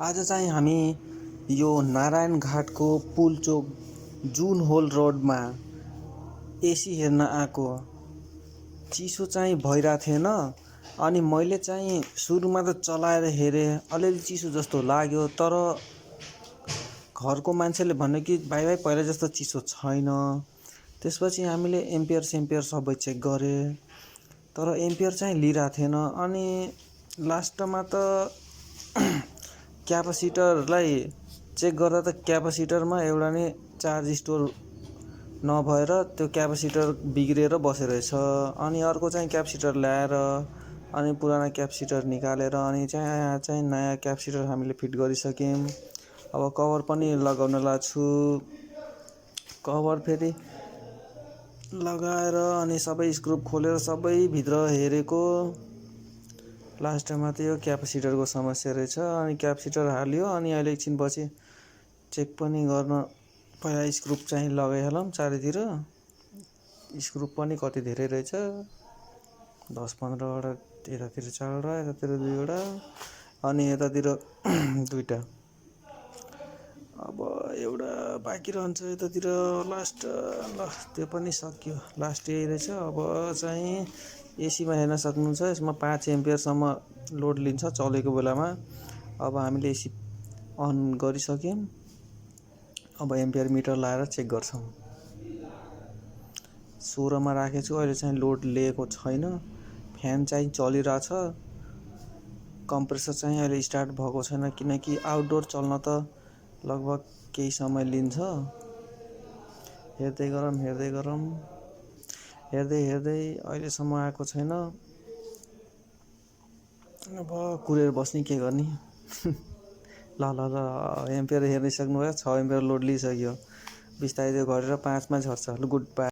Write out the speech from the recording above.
आज चाहिँ हामी यो नारायण घाटको पुलचोक जुन होल रोडमा एसी हेर्न आएको। चिसो चाहिँ भइरहेको थिएन अनि मैले चाहिँ सुरुमा त चलाएर हेरेँ, अलिअलि चिसो जस्तो लाग्यो। तर घरको मान्छेले भन्यो कि भाइ पहिला जस्तो चिसो छैन। त्यसपछि हामीले एम्पियर सेम्पियर सबै चेक गरे, तर एम्पियर चाहिँ लिइरहेको थिएन। अनि लास्टमा त क्यापासिटरलाई चेक गर्दा त क्यापासिटरमा एउटा नै चार्ज स्टोर नभएर त्यो क्यापासिटर बिग्रेर बसेरहेछ। अनि अर्को चाहिँ क्यापासिटर ल्याएर अनि पुरानो क्यापासिटर निकालेर अनि चाहिँ नयाँ क्यापासिटर हामीले फिट गरिसक्यौँ। अब कभर पनि लगाउन लाग्छु। कभर फेरि लगाएर अनि सबै स्क्रु खोलेर सबै भित्र हेरेको। लास्टमा त यो क्यापासिटरको समस्या रहेछ। अनि क्यापासिटर हाल्यो अनि अहिले एकछिनपछि चेक पनि गर्न पहिला स्क्रु चाहिँ लगाइहालौँ चारैतिर। स्क्रु पनि कति धेरै रहेछ, 10-15वटा। यतातिर 4वटा, यतातिर 2वटा अनि यतातिर 2टा। अब एउटा बाँकी रहन्छ यतातिर लास्ट। ल त्यो पनि सक्यो, लास्ट यही रहेछ। अब चाहिँ एसीमा हेर्न सक्नुहुन्छ, यसमा 5 एम्पियरसम्म लोड लिन्छ चलेको बेलामा। अब हामीले एसी अन गरिसक्यौँ। अब एम्पियर मिटर लाएर चेक गर्छौँ। 16मा राखेको छु, अहिले चाहिँ लोड लिएको छैन। फ्यान चाहिँ चलिरहेछ, कम्प्रेसर चाहिँ अहिले स्टार्ट भएको छैन, किनकि आउटडोर चल्न त लगभग केही समय लिन्छ। हेर्दै गरौँ हेर्दै अहिलेसम्म आएको छैन। अब कुरेर बस्ने के गर्ने। ल एम्पियर हेरिसक्नुभयो, 6 एम्पियर लोड लिइसक्यो। बिस्तारै त्यो घटेर 5मा झर्छ। ल गुड बाई।